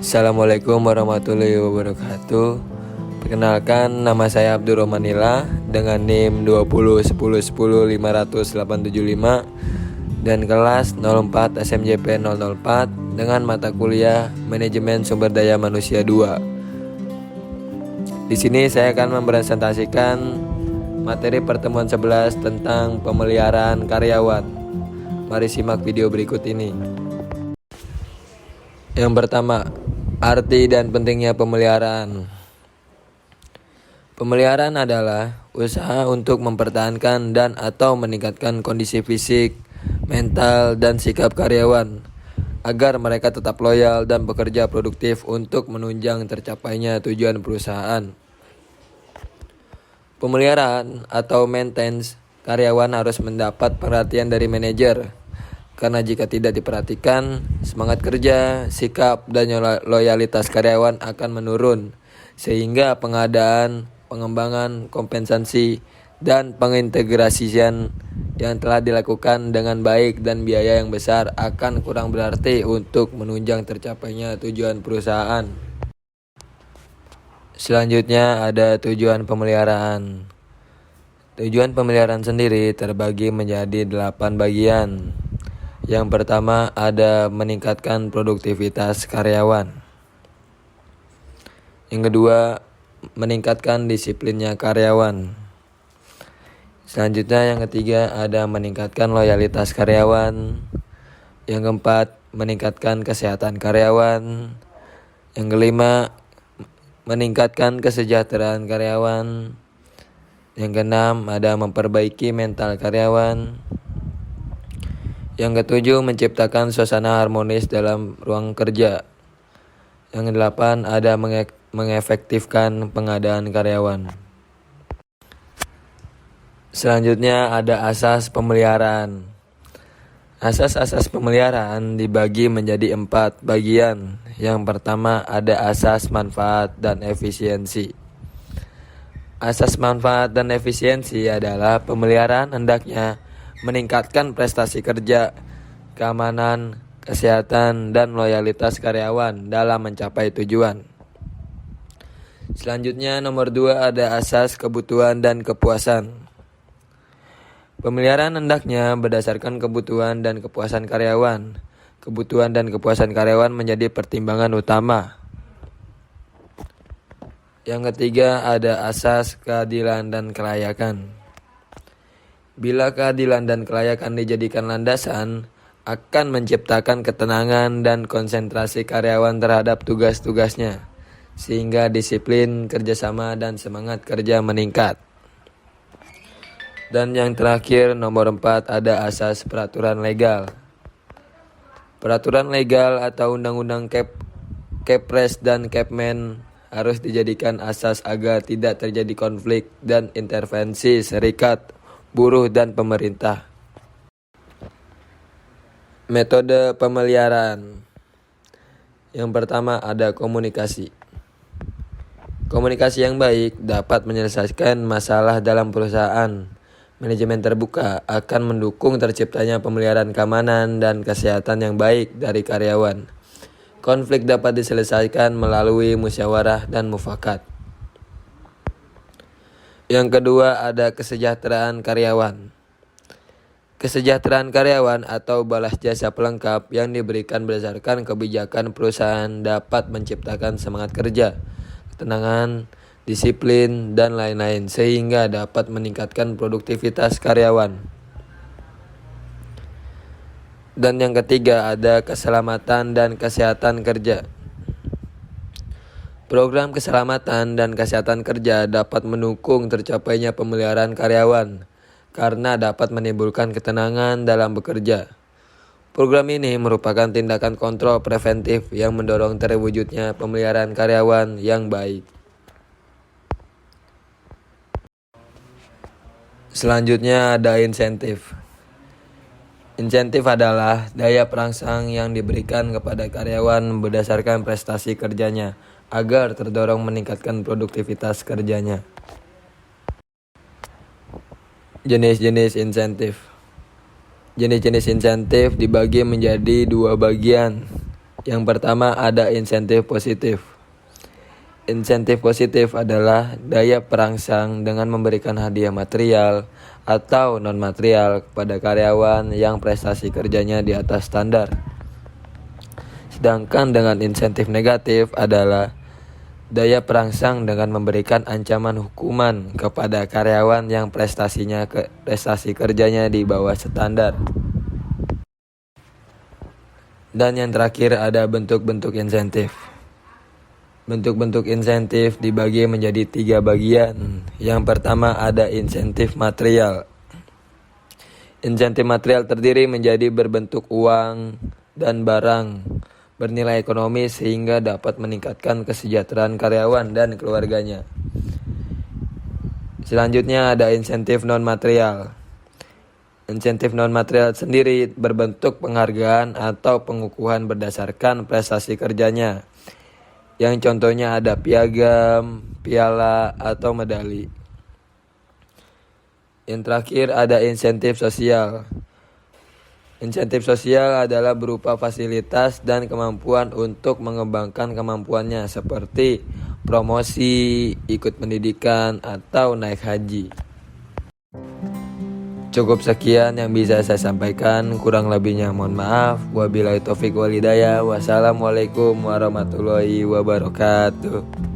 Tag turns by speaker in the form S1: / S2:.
S1: Assalamualaikum warahmatullahi wabarakatuh. Perkenalkan, nama saya Abdul Romanila dengan NIM 2010100575 dan kelas 04 SMJP 004 dengan mata kuliah Manajemen Sumber Daya Manusia 2. Di sini saya akan mempresentasikan materi pertemuan 11 tentang pemeliharaan karyawan. Mari simak video berikut ini. Yang pertama, arti dan pentingnya pemeliharaan. Pemeliharaan adalah usaha untuk mempertahankan dan atau meningkatkan kondisi fisik, mental, dan sikap karyawan agar mereka tetap loyal dan bekerja produktif untuk menunjang tercapainya tujuan perusahaan. Pemeliharaan atau maintenance karyawan harus mendapat perhatian dari manajer, karena jika tidak diperhatikan, semangat kerja, sikap, dan loyalitas karyawan akan menurun, sehingga pengadaan, pengembangan, kompensasi, dan pengintegrasian yang telah dilakukan dengan baik dan biaya yang besar akan kurang berarti untuk menunjang tercapainya tujuan perusahaan. Selanjutnya ada tujuan pemeliharaan. Tujuan pemeliharaan sendiri terbagi menjadi 8 bagian. Yang pertama ada meningkatkan produktivitas karyawan. Yang kedua, meningkatkan disiplinnya karyawan. Selanjutnya yang ketiga ada meningkatkan loyalitas karyawan. Yang keempat, meningkatkan kesehatan karyawan. Yang kelima, meningkatkan kesejahteraan karyawan. Yang keenam ada memperbaiki mental karyawan. Yang ketujuh, menciptakan suasana harmonis dalam ruang kerja. Yang kedelapan, ada mengefektifkan pengadaan karyawan. Selanjutnya ada asas pemeliharaan. Asas-asas pemeliharaan dibagi menjadi 4 bagian. Yang pertama ada asas manfaat dan efisiensi. Asas manfaat dan efisiensi adalah pemeliharaan hendaknya meningkatkan prestasi kerja, keamanan, kesehatan, dan loyalitas karyawan dalam mencapai tujuan. Selanjutnya nomor 2 ada asas kebutuhan dan kepuasan. Pemeliharaan hendaknya berdasarkan kebutuhan dan kepuasan karyawan. Kebutuhan dan kepuasan karyawan menjadi pertimbangan utama. Yang ketiga ada asas keadilan dan kelayakan. Bila keadilan dan kelayakan dijadikan landasan, akan menciptakan ketenangan dan konsentrasi karyawan terhadap tugas-tugasnya, sehingga disiplin, kerjasama, dan semangat kerja meningkat. Dan yang terakhir, nomor 4 ada asas peraturan legal. Peraturan legal atau undang-undang Kepres dan Kepmen harus dijadikan asas agar tidak terjadi konflik dan intervensi serikat, buruh, dan pemerintah. Metode pemeliharaan. Yang pertama ada komunikasi. Komunikasi yang baik dapat menyelesaikan masalah dalam perusahaan. Manajemen terbuka akan mendukung terciptanya pemeliharaan keamanan dan kesehatan yang baik dari karyawan. Konflik dapat diselesaikan melalui musyawarah dan mufakat. Yang kedua ada kesejahteraan karyawan. Kesejahteraan karyawan atau balas jasa pelengkap yang diberikan berdasarkan kebijakan perusahaan dapat menciptakan semangat kerja, ketenangan, disiplin, dan lain-lain sehingga dapat meningkatkan produktivitas karyawan. Dan yang ketiga ada keselamatan dan kesehatan kerja. Program keselamatan dan kesehatan kerja dapat mendukung tercapainya pemeliharaan karyawan karena dapat menimbulkan ketenangan dalam bekerja. Program ini merupakan tindakan kontrol preventif yang mendorong terwujudnya pemeliharaan karyawan yang baik. Selanjutnya ada insentif. Insentif adalah daya perangsang yang diberikan kepada karyawan berdasarkan prestasi kerjanya agar terdorong meningkatkan produktivitas kerjanya. Jenis-jenis insentif. Jenis-jenis insentif dibagi menjadi 2 bagian. Yang pertama ada insentif positif. Insentif positif adalah daya perangsang dengan memberikan hadiah material atau non-material kepada karyawan yang prestasi kerjanya di atas standar. Sedangkan dengan insentif negatif adalah daya perangsang dengan memberikan ancaman hukuman kepada karyawan yang prestasi kerjanya di bawah standar. Dan yang terakhir ada bentuk-bentuk insentif. Bentuk-bentuk insentif dibagi menjadi 3 bagian. Yang pertama ada insentif material. Insentif material terdiri menjadi berbentuk uang dan barang bernilai ekonomis sehingga dapat meningkatkan kesejahteraan karyawan dan keluarganya. Selanjutnya ada insentif non-material. Insentif non-material sendiri berbentuk penghargaan atau pengukuhan berdasarkan prestasi kerjanya. Yang contohnya ada piagam, piala, atau medali. Yang terakhir ada insentif sosial. Insentif sosial adalah berupa fasilitas dan kemampuan untuk mengembangkan kemampuannya seperti promosi, ikut pendidikan, atau naik haji. Cukup sekian yang bisa saya sampaikan, kurang lebihnya mohon maaf. Wabillahi taufik wal hidayah. Wassalamualaikum warahmatullahi wabarakatuh.